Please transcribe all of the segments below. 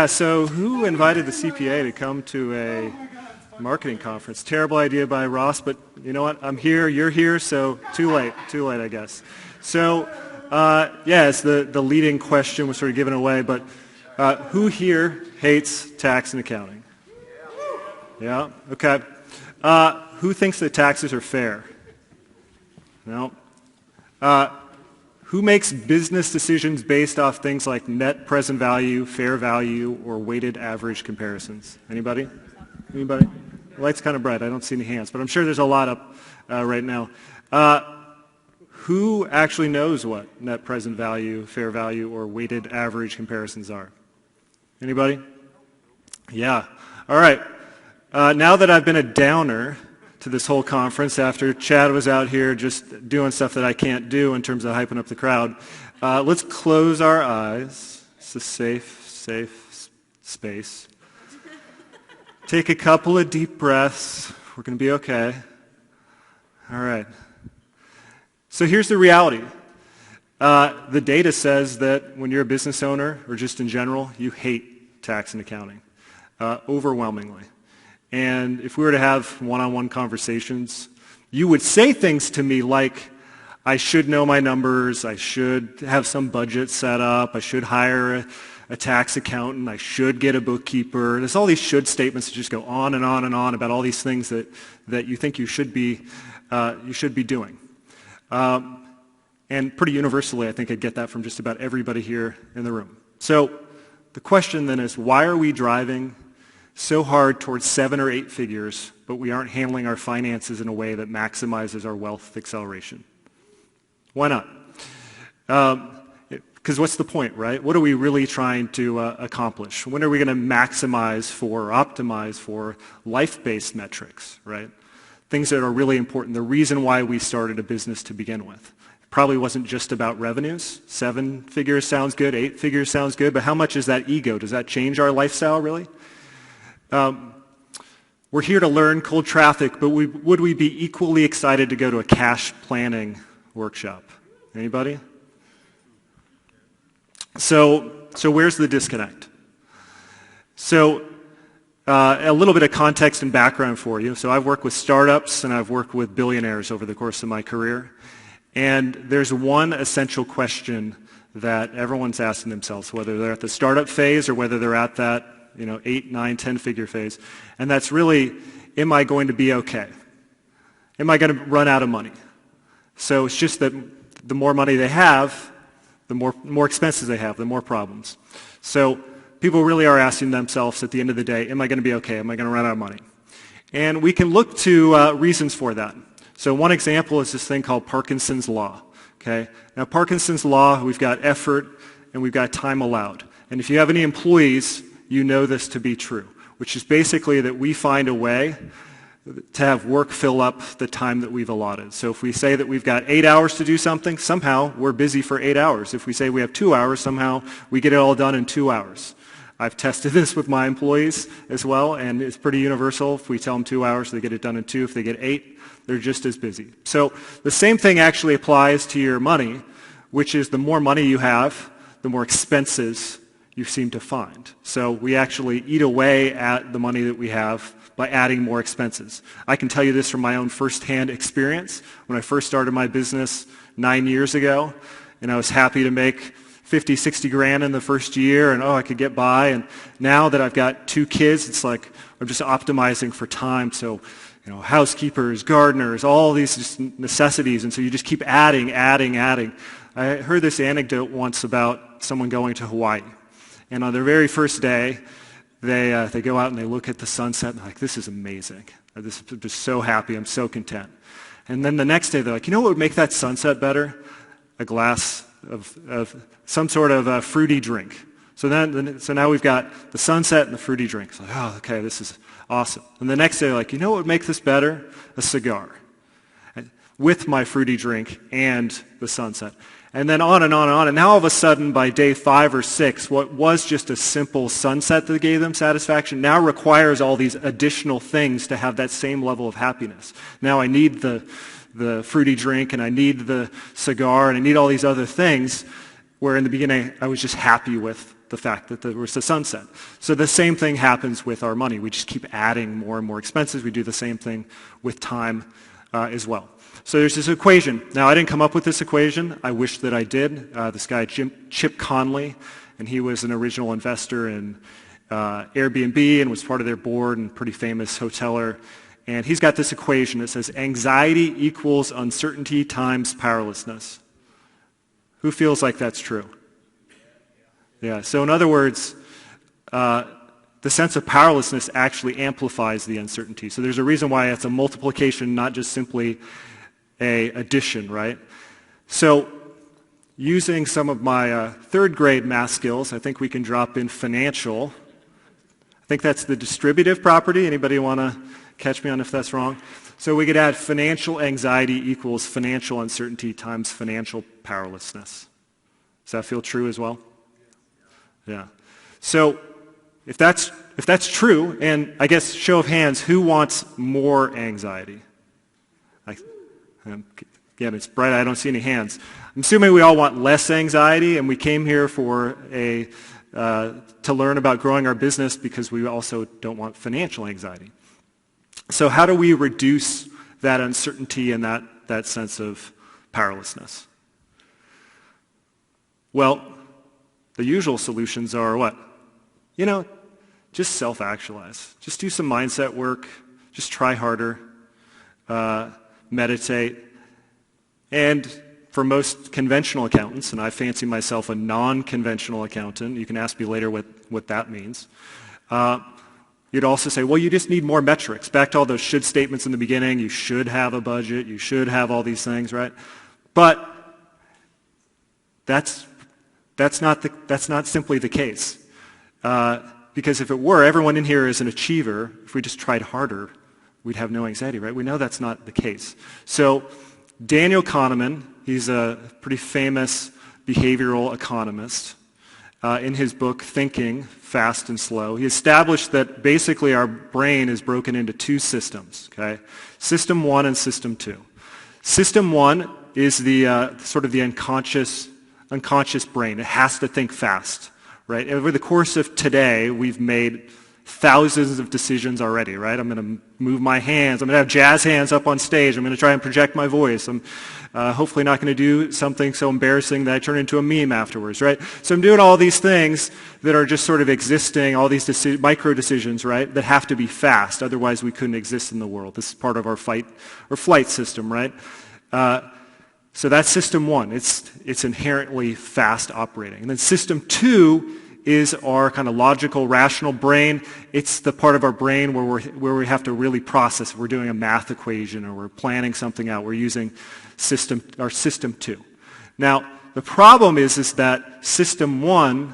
Yeah, so who invited the CPA to come to a marketing conference? Terrible idea by Ross, but you know what? I'm here, you're here, so too late, I guess. So, yes, the leading question was sort of given away, but who here hates tax and accounting? Yeah, okay. Who thinks that taxes are fair? No. Who makes business decisions based off things like net present value, fair value, or weighted average comparisons? Anybody? Anybody? The light's kind of bright. I don't see any hands, but I'm sure there's a lot up right now. Who actually knows what net present value, fair value, or weighted average comparisons are? Anybody? Yeah. All right. Now that I've been a downer to this whole conference after Chad was out here just doing stuff that I can't do in terms of hyping up the crowd, let's close our eyes. It's a safe space. Take a couple of deep breaths. We're going to be okay. All right. So here's the reality. The data says that when you're a business owner, or just in general, you hate tax and accounting, overwhelmingly. And if we were to have one-on-one conversations, you would say things to me like, I should know my numbers, I should have some budget set up, I should hire a tax accountant, I should get a bookkeeper. There's all these should statements that just go on and on and on about all these things that you think you should be doing. And pretty universally, I think I'd get that from just about everybody here in the room. So the question then is, why are we driving so hard towards 7 or 8 figures, but we aren't handling our finances in a way that maximizes our wealth acceleration? Why not? Because what's the point, right? What are we really trying to accomplish? When are we going to maximize for, or optimize for life-based metrics, right? Things that are really important. The reason why we started a business to begin with. It probably wasn't just about revenues. 7 figures sounds good, 8 figures sounds good, but how much is that ego? Does that change our lifestyle, really? We're here to learn cold traffic, but would we be equally excited to go to a cash planning workshop? Anybody? So where's the disconnect? So a little bit of context and background for you. So I've worked with startups and I've worked with billionaires over the course of my career. And there's one essential question that everyone's asking themselves, whether they're at the startup phase or whether they're at that 8, 9, 10 figure phase. And that's really, am I going to be okay? Am I going to run out of money? So it's just that the more money they have, the more expenses they have, the more problems. So people really are asking themselves at the end of the day, am I going to be okay? Am I going to run out of money? And we can look to reasons for that. So one example is this thing called Parkinson's Law. Okay? Now Parkinson's Law, we've got effort and we've got time allowed. And if you have any employees, you know this to be true, which is basically that we find a way to have work fill up the time that we've allotted. So if we say that we've got 8 hours to do something, somehow we're busy for 8 hours. If we say we have 2 hours, somehow we get it all done in 2 hours. I've tested this with my employees as well, and it's pretty universal. If we tell them 2 hours, they get it done in 2. If they get 8, they're just as busy. So the same thing actually applies to your money, which is the more money you have, the more expenses you seem to find. So we actually eat away at the money that we have by adding more expenses. I can tell you this from my own firsthand experience. When I first started my business 9 years ago, and I was happy to make 50, 60 grand in the first year, and I could get by. And now that I've got 2 kids, it's like I'm just optimizing for time. So, housekeepers, gardeners, all these just necessities, and so you just keep adding. I heard this anecdote once about someone going to Hawaii. And on their very first day, they go out and they look at the sunset and they're like, this is amazing. I'm just so happy. I'm so content. And then the next day they're like, what would make that sunset better? A glass of some sort of fruity drink. So now we've got the sunset and the fruity drink. It's like, okay, this is awesome. And the next day they're like, what would make this better? A cigar. With my fruity drink and the sunset. And then on and on and on. And now all of a sudden, by day 5 or 6, what was just a simple sunset that gave them satisfaction now requires all these additional things to have that same level of happiness. Now I need the fruity drink, and I need the cigar, and I need all these other things, where in the beginning I was just happy with the fact that there was a sunset. So the same thing happens with our money. We just keep adding more and more expenses. We do the same thing with time as well. So there's this equation. Now, I didn't come up with this equation. I wish that I did. This guy, Chip Conley, and he was an original investor in Airbnb and was part of their board and pretty famous hoteler. And he's got this equation that says anxiety equals uncertainty times powerlessness. Who feels like that's true? Yeah, so in other words, the sense of powerlessness actually amplifies the uncertainty. So there's a reason why it's a multiplication, not just simply a addition, right? So using some of my third grade math skills, I think we can drop in financial. I think that's the distributive property. Anybody want to catch me on if that's wrong? So we could add financial anxiety equals financial uncertainty times financial powerlessness. Does that feel true as well? Yeah. So if that's true, and I guess show of hands, who wants more anxiety? Again, it's bright. I don't see any hands. I'm assuming we all want less anxiety, and we came here for to learn about growing our business because we also don't want financial anxiety. So how do we reduce that uncertainty and that sense of powerlessness? Well, the usual solutions are what? Just self-actualize. Just do some mindset work. Just try harder. Meditate. And for most conventional accountants, and I fancy myself a non-conventional accountant, you can ask me later what that means. You'd also say, well, you just need more metrics. Back to all those should statements in the beginning. You should have a budget. You should have all these things, right? But that's not simply the case. Because if it were, everyone in here is an achiever. If we just tried harder, we'd have no anxiety, right? We know that's not the case. So Daniel Kahneman, he's a pretty famous behavioral economist. In his book, Thinking, Fast and Slow, he established that basically our brain is broken into two systems, okay? System 1 and System 2. System 1 is the sort of the unconscious brain. It has to think fast, right? Over the course of today, we've made thousands of decisions already, right? I'm going to move my hands. I'm going to have jazz hands up on stage. I'm going to try and project my voice. I'm hopefully not going to do something so embarrassing that I turn into a meme afterwards, right? So I'm doing all these things that are just sort of existing, all these micro decisions, right, that have to be fast. Otherwise, we couldn't exist in the world. This is part of our fight or flight system, right? So that's System 1. It's inherently fast operating. And then System 2 is our kind of logical, rational brain. It's the part of our brain where we have to really process. If we're doing a math equation or we're planning something out, we're using System 2. Now, the problem is that System 1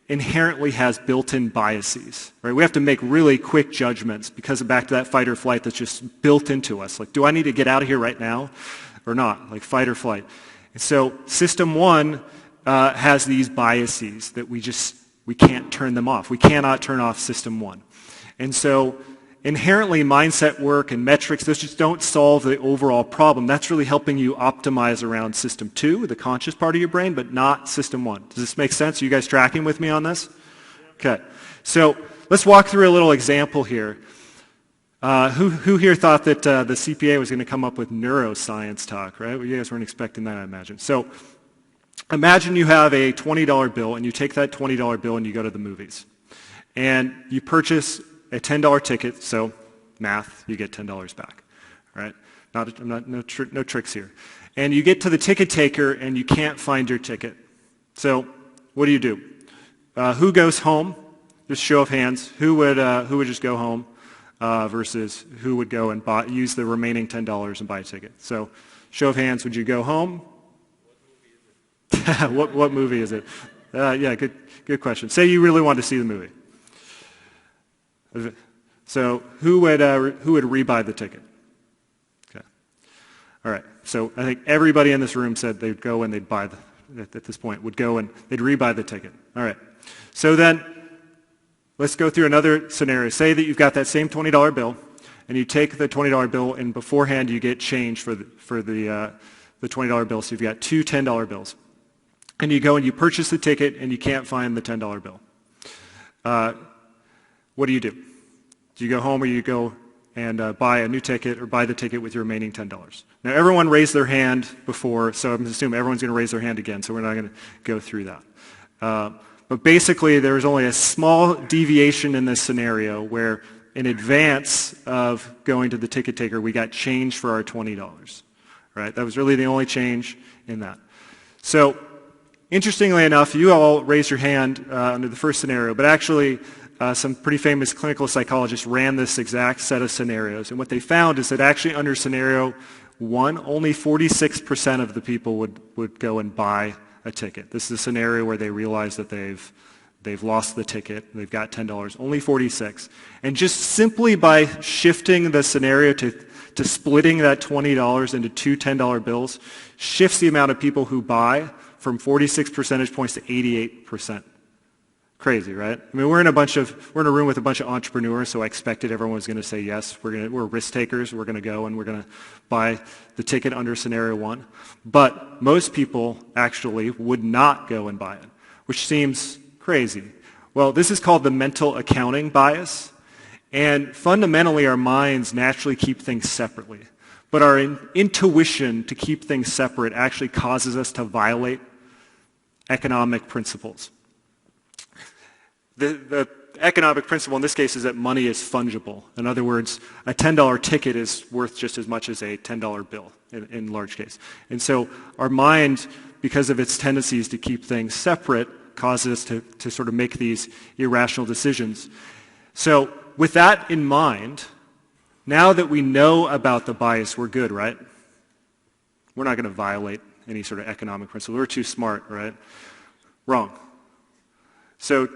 inherently has built-in biases, right? We have to make really quick judgments because of back to that fight or flight that's just built into us. Like, do I need to get out of here right now or not? Like fight or flight. And so System 1 has these biases that we can't turn them off. We cannot turn off System 1. And so inherently mindset work and metrics, those just don't solve the overall problem. That's really helping you optimize around System 2, the conscious part of your brain, but not System 1. Does this make sense? Are you guys tracking with me on this? Okay. So let's walk through a little example here. Who here thought that the CPA was going to come up with neuroscience talk, right? Well, you guys weren't expecting that, I imagine. So imagine you have a $20 bill, and you take that $20 bill and you go to the movies. And you purchase a $10 ticket, so math, you get $10 back, right? No tricks here. And you get to the ticket taker, and you can't find your ticket. So what do? Who goes home? Just show of hands. Who would just go home versus who would go and use the remaining $10 and buy a ticket? So show of hands, would you go home? What movie is it? Yeah, good question. Say you really want to see the movie. So who would rebuy the ticket? Okay. All right. So I think everybody in this room said they'd go and they'd buy at this point would go and they'd rebuy the ticket. All right. So then let's go through another scenario. Say that you've got that same $20 bill, and you take the $20 bill, and beforehand you get change for the $20 bill. So you've got two $10 bills. and you go and you purchase the ticket and you can't find the $10 bill. What do you do? Do you go home or you go and buy a new ticket or buy the ticket with your remaining $10? Now everyone raised their hand before, so I'm assuming everyone's going to raise their hand again, so we're not going to go through that. But basically there's only a small deviation in this scenario where in advance of going to the ticket taker we got change for our $20. Right? That was really the only change in that. So interestingly enough, you all raised your hand under the first scenario, but actually some pretty famous clinical psychologists ran this exact set of scenarios, and what they found is that actually under scenario 1, only 46% of the people would go and buy a ticket. This is a scenario where they realize that they've lost the ticket, they've got $10, only 46. And just simply by shifting the scenario to splitting that $20 into two $10 bills shifts the amount of people who buy from 46 percentage points to 88%. Crazy, right? I mean, we're in a room with a bunch of entrepreneurs, so I expected everyone was going to say yes. We're risk takers. We're going to go and we're going to buy the ticket under scenario 1. But most people actually would not go and buy it, which seems crazy. Well, this is called the mental accounting bias. And fundamentally, our minds naturally keep things separately. But our intuition to keep things separate actually causes us to violate economic principles. The economic principle in this case is that money is fungible. In other words, a $10 ticket is worth just as much as a $10 bill in large case. And so our mind, because of its tendencies to keep things separate, causes us to sort of make these irrational decisions. So with that in mind, now that we know about the bias, we're good, right? We're not going to violate any sort of economic principle. We're too smart, right? Wrong. So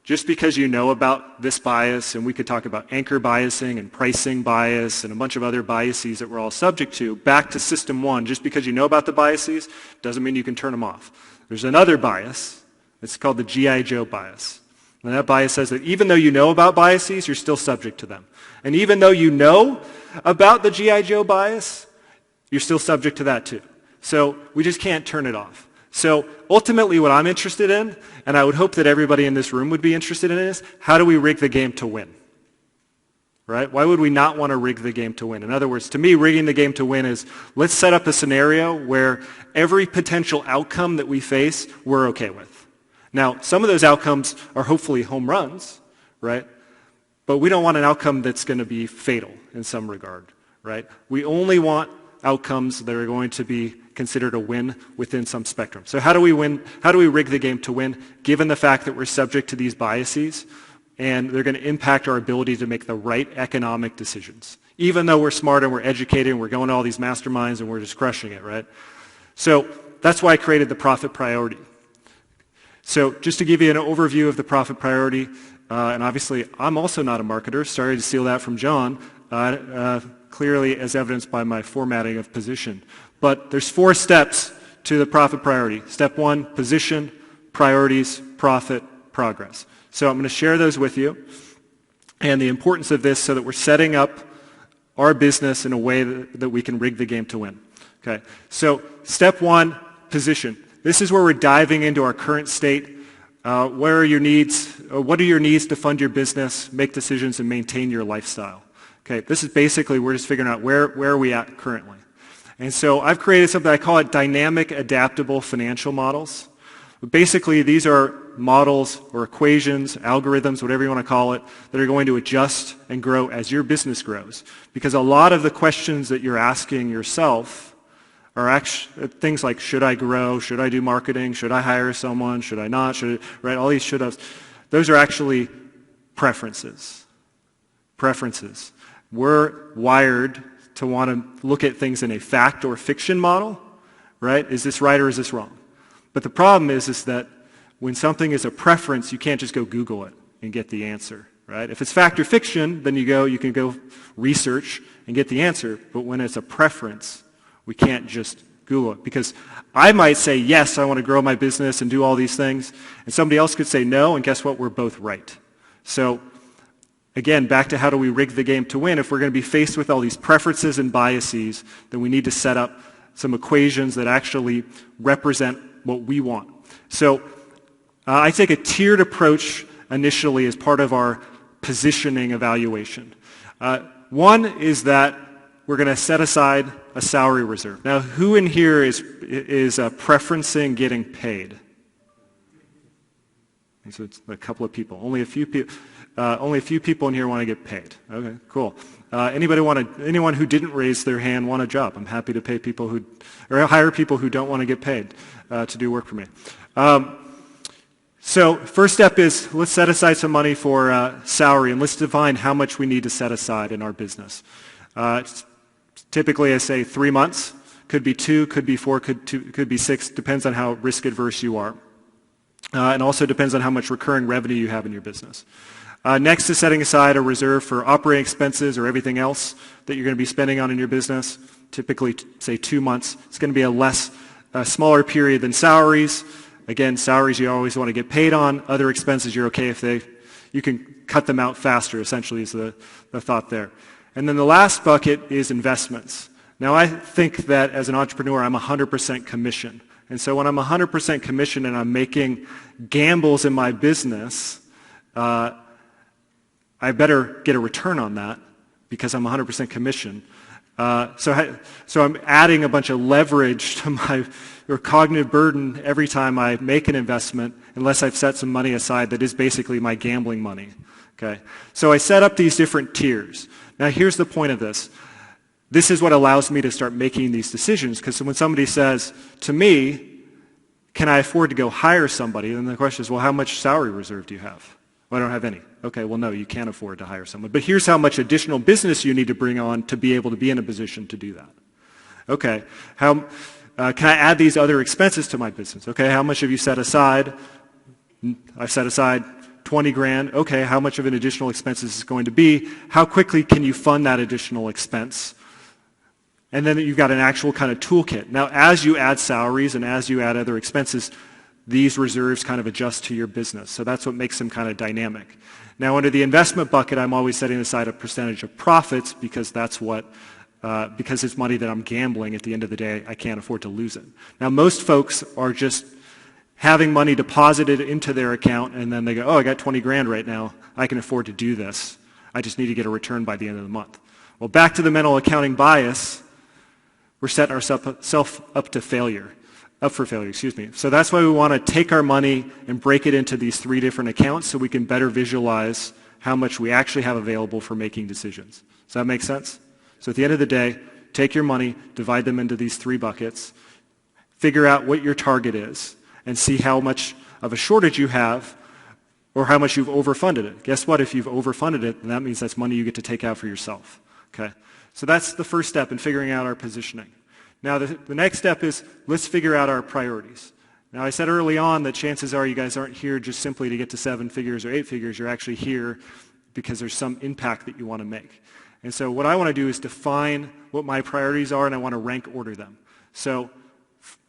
just because you know about this bias, and we could talk about anchor biasing and pricing bias and a bunch of other biases that we're all subject to, back to system 1, just because you know about the biases doesn't mean you can turn them off. There's another bias. It's called the G.I. Joe bias. And that bias says that even though you know about biases, you're still subject to them. And even though you know about the G.I. Joe bias, you're still subject to that too. So we just can't turn it off. So ultimately what I'm interested in, and I would hope that everybody in this room would be interested in, is how do we rig the game to win? Right? Why would we not want to rig the game to win? In other words, to me, rigging the game to win is let's set up a scenario where every potential outcome that we face, we're okay with. Now, some of those outcomes are hopefully home runs, right? But we don't want an outcome that's going to be fatal in some regard, right? We only want outcomes that are going to be considered a win within some spectrum. So how do we win? How do we rig the game to win, given the fact that we're subject to these biases and they're going to impact our ability to make the right economic decisions? Even though we're smart and we're educated and we're going to all these masterminds and we're just crushing it, right? So that's why I created the profit priority. So just to give you an overview of the profit priority, and obviously I'm also not a marketer, sorry to steal that from John, clearly as evidenced by my formatting of position. But there's 4 steps to the profit priority. Step 1, position, priorities, profit, progress. So I'm going to share those with you and the importance of this so that we're setting up our business in a way that we can rig the game to win. Okay. So step 1, position. This is where we're diving into our current state. Where are your needs? What are your needs to fund your business, make decisions, and maintain your lifestyle? Okay, this is basically, we're just figuring out where are we at currently. And so I've created something, I call it dynamic adaptable financial models. But basically, these are models or equations, algorithms, whatever you want to call it, that are going to adjust and grow as your business grows. Because a lot of the questions that you're asking yourself are actually things like, should I grow? Should I do marketing? Should I hire someone? Should I not? Right? All these should-haves. Those are actually preferences. Preferences. We're wired to want to look at things in a fact or fiction model, right? Is this right or is this wrong? But the problem is that when something is a preference, you can't just go Google it and get the answer, right? If it's fact or fiction, then you can go research and get the answer. But when it's a preference, we can't just Google it, because I might say, yes, I want to grow my business and do all these things, and somebody else could say no, and guess what? We're both right. So again, back to how do we rig the game to win? If we're going to be faced with all these preferences and biases, then we need to set up some equations that actually represent what we want. So I take a tiered approach initially as part of our positioning evaluation. One is that we're going to set aside a salary reserve. Now, who in here is preferencing getting paid? So it's a couple of people. Only a few people in here want to get paid. Okay, cool. Anyone who didn't raise their hand want a job? I'm happy to pay people or hire people who don't want to get paid to do work for me. So first step is let's set aside some money for salary, and let's define how much we need to set aside in our business. Typically, I say 3 months. Could be 2, could be 4, could be 6. Depends on how risk adverse you are. And also depends on how much recurring revenue you have in your business. Next is setting aside a reserve for operating expenses or everything else that you're going to be spending on in your business. Typically, say 2 months. It's going to be a smaller period than salaries. Again, salaries you always want to get paid on. Other expenses you're okay if you can cut them out faster, essentially is the thought there. And then the last bucket is investments. Now I think that as an entrepreneur I'm 100% commission. And so when I'm 100% commission and I'm making gambles in my business, I better get a return on that because I'm 100% commission. So I'm adding a bunch of leverage to my cognitive burden every time I make an investment unless I've set some money aside that is basically my gambling money. Okay? So I set up these different tiers. Now here's the point of this. This is what allows me to start making these decisions, because when somebody says to me, can I afford to go hire somebody? Then the question is, well, how much salary reserve do you have? Well, I don't have any. Okay, well, no, you can't afford to hire someone. But here's how much additional business you need to bring on to be able to be in a position to do that. Okay, can I add these other expenses to my business? Okay, how much have you set aside? I've set aside 20 grand. Okay, how much of an additional expense is this going to be? How quickly can you fund that additional expense? And then you've got an actual kind of toolkit. Now, as you add salaries and as you add other expenses, these reserves kind of adjust to your business. So that's what makes them kind of dynamic. Now, under the investment bucket, I'm always setting aside a percentage of profits because because it's money that I'm gambling. At the end of the day, I can't afford to lose it. Now, most folks are just having money deposited into their account, and then they go, oh, I got 20 grand right now. I can afford to do this. I just need to get a return by the end of the month. Well, back to the mental accounting bias, we're setting ourselves up for failure. So that's why we want to take our money and break it into these 3 different accounts so we can better visualize how much we actually have available for making decisions. Does that make sense? So at the end of the day, take your money, divide them into these 3 buckets, figure out what your target is, and see how much of a shortage you have or how much you've overfunded it. Guess what? If you've overfunded it, then that means that's money you get to take out for yourself. Okay? So that's the first step in figuring out our positioning. Now, the next step is let's figure out our priorities. Now, I said early on that chances are you guys aren't here just simply to get to 7 figures or 8 figures. You're actually here because there's some impact that you want to make. And so what I want to do is define what my priorities are, and I want to rank order them. So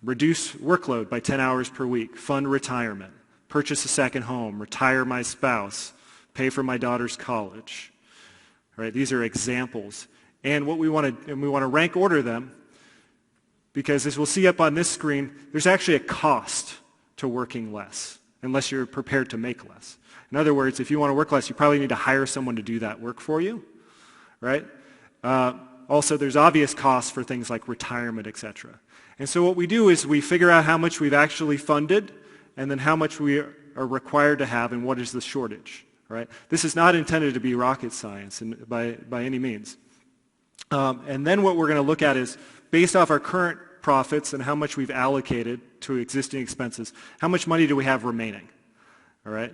reduce workload by 10 hours per week, fund retirement, purchase a second home, retire my spouse, pay for my daughter's college. All right, these are examples. And we want to rank order them because, as we'll see up on this screen, there's actually a cost to working less unless you're prepared to make less. In other words, if you want to work less, you probably need to hire someone to do that work for you, right? Also, there's obvious costs for things like retirement, etc. And so what we do is we figure out how much we've actually funded and then how much we are required to have and what is the shortage, right? This is not intended to be rocket science by any means. And then what we're going to look at is, based off our current profits and how much we've allocated to existing expenses, how much money do we have remaining? All right?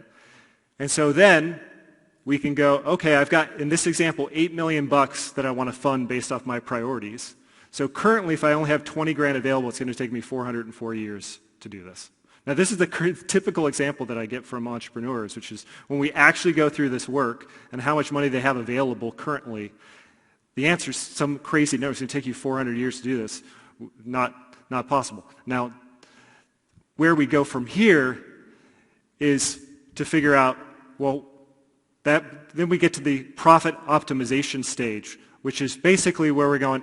And so then we can go, okay, I've got, in this example, $8 million that I want to fund based off my priorities. So currently, if I only have 20 grand available, it's going to take me 404 years to do this. Now, this is the typical example that I get from entrepreneurs, which is when we actually go through this work and how much money they have available currently, the answer is some crazy number. It's going to take you 400 years to do this. Not possible. Now, where we go from here is to figure out, well, then we get to the profit optimization stage, which is basically where we're going,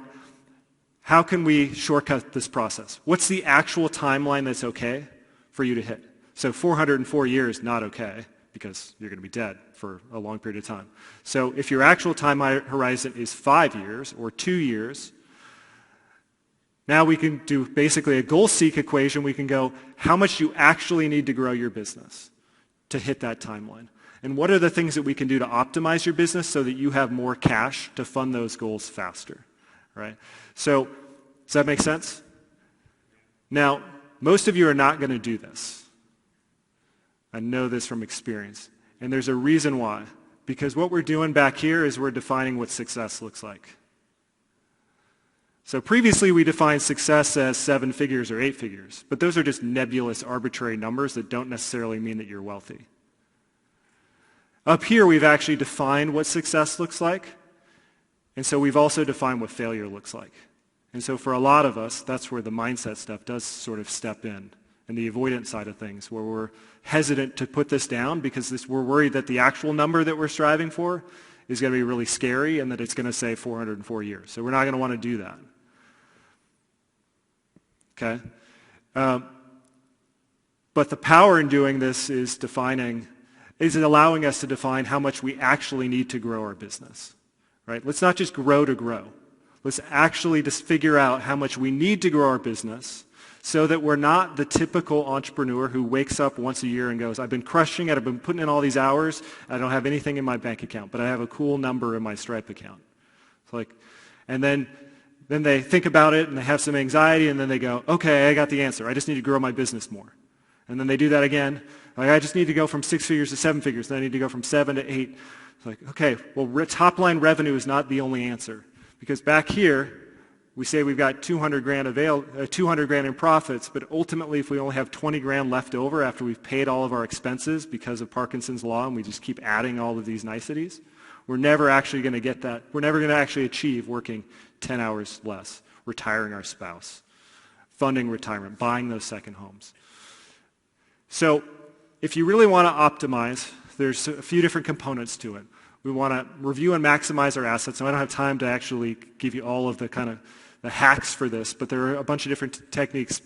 how can we shortcut this process? What's the actual timeline that's okay for you to hit? So 404 years, not okay, because you're going to be dead for a long period of time. So if your actual time horizon is 5 years or 2 years, now we can do basically a goal-seek equation. We can go, how much do you actually need to grow your business to hit that timeline? And what are the things that we can do to optimize your business so that you have more cash to fund those goals faster? Right? So does that make sense? Now, most of you are not going to do this. I know this from experience. And there's a reason why. Because what we're doing back here is we're defining what success looks like. So previously we defined success as 7 figures or 8 figures. But those are just nebulous, arbitrary numbers that don't necessarily mean that you're wealthy. Up here we've actually defined what success looks like. And so we've also defined what failure looks like. And so for a lot of us, that's where the mindset stuff does sort of step in, and the avoidance side of things, where we're hesitant to put this down because we're worried that the actual number that we're striving for is going to be really scary and that it's going to say 404 years. So we're not going to want to do that. Okay? But the power in doing this is allowing us to define how much we actually need to grow our business. Right? Let's not just grow to grow. Let's actually just figure out how much we need to grow our business so that we're not the typical entrepreneur who wakes up once a year and goes, I've been crushing it, I've been putting in all these hours, I don't have anything in my bank account, but I have a cool number in my Stripe account. It's and then they think about it and they have some anxiety and then they go, okay, I got the answer. I just need to grow my business more. And then they do that again. I just need to go from 6 figures to 7 figures. Then I need to go from 7 to 8. It's okay, well, top-line revenue is not the only answer. Because back here, we say we've got 200 grand in profits, but ultimately if we only have 20 grand left over after we've paid all of our expenses because of Parkinson's law and we just keep adding all of these niceties, we're never actually going to get that. We're never going to actually achieve working 10 hours less, retiring our spouse, funding retirement, buying those second homes. So if you really want to optimize, there's a few different components to it. We want to review and maximize our assets. And I don't have time to actually give you all of the kind of the hacks for this, but there are a bunch of different techniques.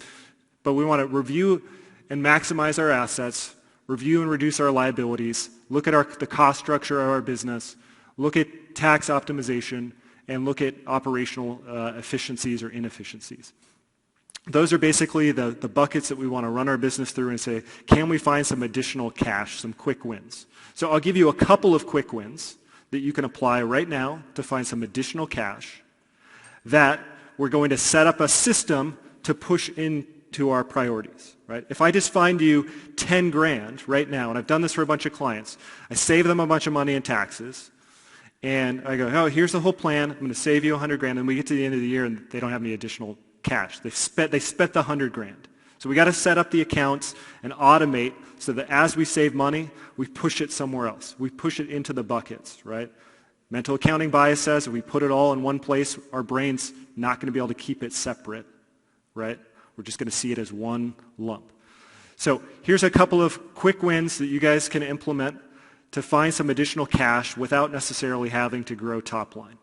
But we want to review and maximize our assets, review and reduce our liabilities, look at the cost structure of our business, look at tax optimization, and look at operational efficiencies or inefficiencies. Those are basically the buckets that we want to run our business through and say, can we find some additional cash, some quick wins? So I'll give you a couple of quick wins that you can apply right now to find some additional cash that we're going to set up a system to push into our priorities. Right? If I just find you 10 grand right now, and I've done this for a bunch of clients, I save them a bunch of money in taxes, and I go, oh, here's the whole plan, I'm going to save you 100 grand, and we get to the end of the year and they don't have any additional cash. They spent the 100 grand. So we got to set up the accounts and automate so that as we save money, we push it somewhere else. We push it into the buckets, right? Mental accounting bias says if we put it all in one place, our brain's not going to be able to keep it separate, right? We're just going to see it as one lump. So here's a couple of quick wins that you guys can implement to find some additional cash without necessarily having to grow top line.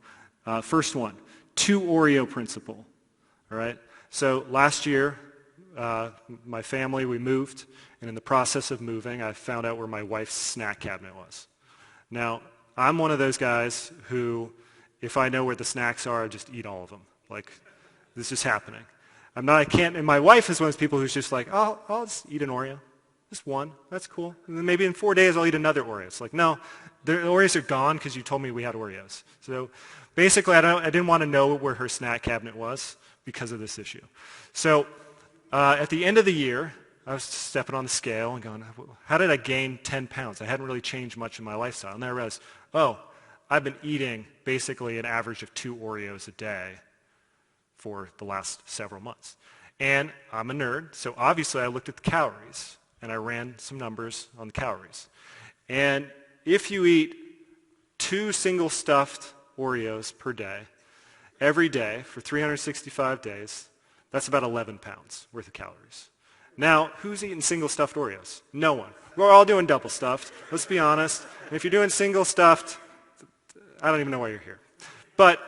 First one, 2 Oreo principle. All right. So last year, my family, we moved, and in the process of moving, I found out where my wife's snack cabinet was. Now, I'm one of those guys who, if I know where the snacks are, I just eat all of them. Like, this is happening. And my wife is one of those people who's just like, oh, I'll just eat an Oreo. Just one. That's cool. And then maybe in 4 days, I'll eat another Oreo. It's like, no, the Oreos are gone because you told me we had Oreos. So basically, I didn't want to know where her snack cabinet was because of this issue. So at the end of the year, I was stepping on the scale and going, how did I gain 10 pounds? I hadn't really changed much in my lifestyle. And then I realized, oh, I've been eating basically an average of 2 Oreos a day for the last several months. And I'm a nerd, so obviously I looked at the calories, and I ran some numbers on the calories. And if you eat 2 single stuffed Oreos per day, every day for 365 days, that's about 11 pounds worth of calories. Now, who's eating single stuffed Oreos? No one. We're all doing double stuffed, let's be honest. And if you're doing single stuffed, I don't even know why you're here. But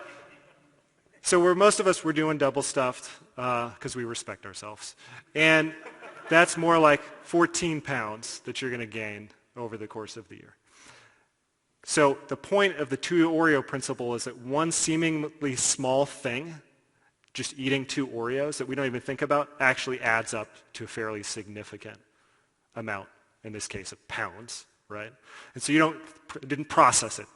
So most of us were doing double stuffed because we respect ourselves. And that's more like 14 pounds that you're going to gain over the course of the year. So the point of the 2 Oreo principle is that one seemingly small thing, just eating 2 Oreos that we don't even think about, actually adds up to a fairly significant amount, in this case of pounds, right? And so you didn't process it,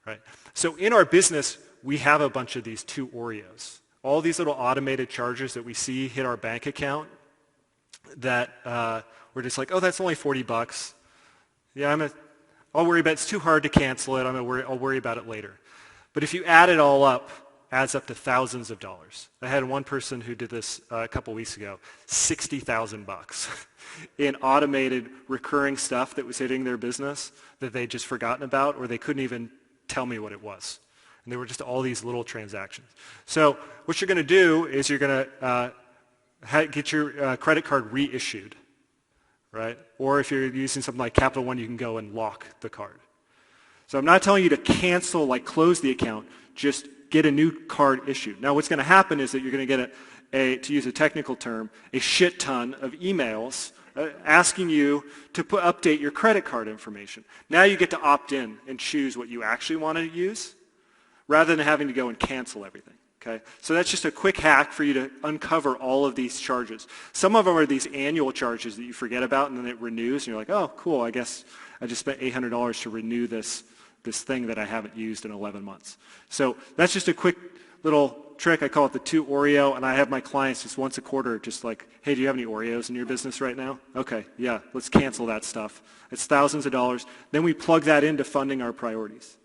right? So in our business, we have a bunch of these 2 Oreos. All these little automated charges that we see hit our bank account that we're just like, oh, that's only $40. Yeah, I'll worry about it. It's too hard to cancel it. I'll worry about it later. But if you add it all up, adds up to thousands of dollars. I had one person who did this a couple weeks ago, $60,000 in automated recurring stuff that was hitting their business that they'd just forgotten about, or they couldn't even tell me what it was. And there were just all these little transactions. So what you're going to do is you're going to get your credit card reissued, right? Or if you're using something like Capital One, you can go and lock the card. So I'm not telling you to cancel, like close the account, just get a new card issued. Now what's going to happen is that you're going to get to use a technical term, a shit ton of emails asking you to update your credit card information. Now you get to opt in and choose what you actually want to use rather than having to go and cancel everything. Okay? So that's just a quick hack for you to uncover all of these charges. Some of them are these annual charges that you forget about and then it renews and you're like, oh, cool, I guess I just spent $800 to renew this thing that I haven't used in 11 months. So that's just a quick little trick. I call it the 2 Oreo, and I have my clients just once a quarter just like, hey, do you have any Oreos in your business right now? Okay, yeah, let's cancel that stuff. It's thousands of dollars. Then we plug that into funding our priorities.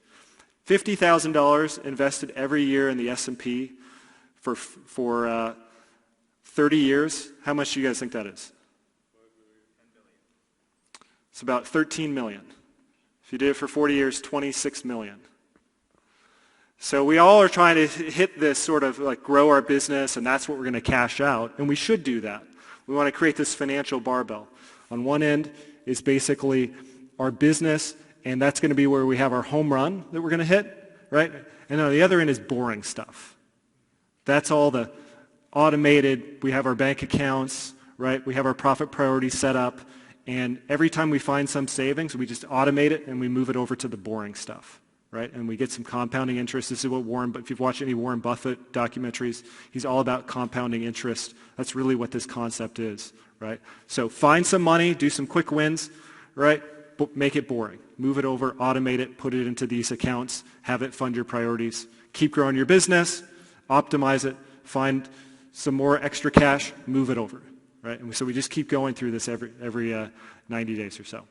$50,000 invested every year in the S&P for 30 years. How much do you guys think that is? It's about 13 million. If you did it for 40 years, 26 million. So we all are trying to hit this sort of like grow our business, and that's what we're going to cash out, and we should do that. We want to create this financial barbell. On one end is basically our business, and that's going to be where we have our home run that we're going to hit, right? And on the other end is boring stuff. That's all the automated, we have our bank accounts, right? We have our profit priorities set up, and every time we find some savings, we just automate it and we move it over to the boring stuff, right? And we get some compounding interest. This is what if you've watched any Warren Buffett documentaries, he's all about compounding interest. That's really what this concept is, right? So find some money, do some quick wins, right? Make it boring. Move it over, automate it, put it into these accounts, have it fund your priorities. Keep growing your business, optimize it, find some more extra cash, move it over, right? And so we just keep going through this every 90 days or so.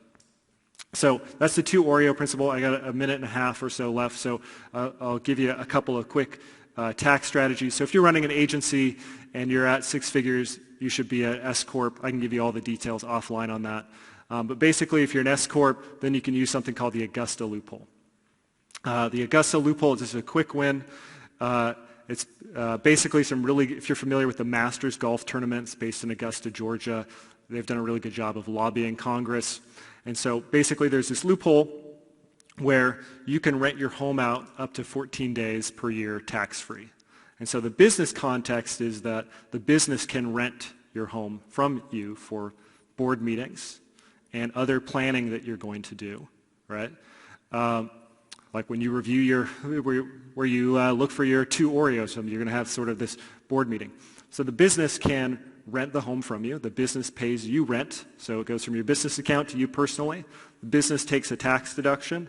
So that's the 2 Oreo principle. I got a minute and a half or so left, so I'll give you a couple of quick tax strategies. So if you're running an agency and you're at 6 figures, you should be an S Corp. I can give you all the details offline on that. But basically, if you're an S Corp, then you can use something called the Augusta loophole. The Augusta loophole is just a quick win. It's basically if you're familiar with the Masters golf tournaments based in Augusta, Georgia, they've done a really good job of lobbying Congress. And so basically there's this loophole where you can rent your home out up to 14 days per year tax-free. And so the business context is that the business can rent your home from you for board meetings and other planning that you're going to do, right? Like when you review where you look for your 2 Oreos, you're going to have sort of this board meeting. So the business can rent the home from you. The business pays you rent, so it goes from your business account to you personally. The business takes a tax deduction.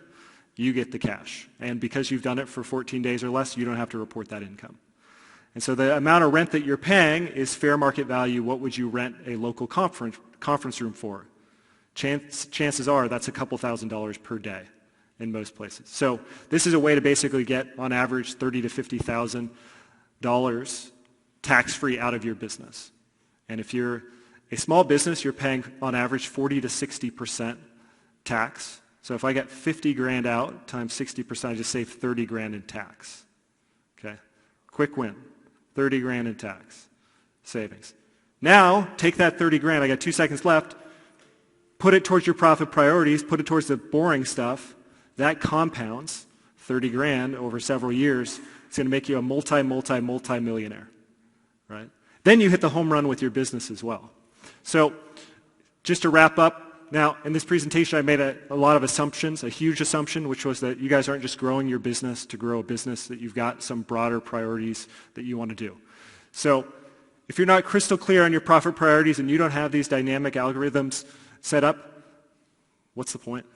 You get the cash. And because you've done it for 14 days or less, you don't have to report that income. And so the amount of rent that you're paying is fair market value. What would you rent a local conference room for? Chances are that's a couple $1,000s per day in most places. So this is a way to basically get, on average, $30,000 to $50,000 tax-free out of your business. And if you're a small business, you're paying, on average, 40 to 60% tax. So if I get 50 grand out times 60%, I just save 30 grand in tax. Okay? Quick win. 30 grand in tax savings. Now, take that 30 grand, I got 2 seconds left, put it towards your profit priorities, put it towards the boring stuff. That compounds. 30 grand over several years, it's going to make you a multi-millionaire, right? Then you hit the home run with your business as well. So just to wrap up, now in this presentation I made a lot of assumptions, a huge assumption, which was that you guys aren't just growing your business to grow a business, that you've got some broader priorities that you want to do. So if you're not crystal clear on your profit priorities and you don't have these dynamic algorithms set up, what's the point?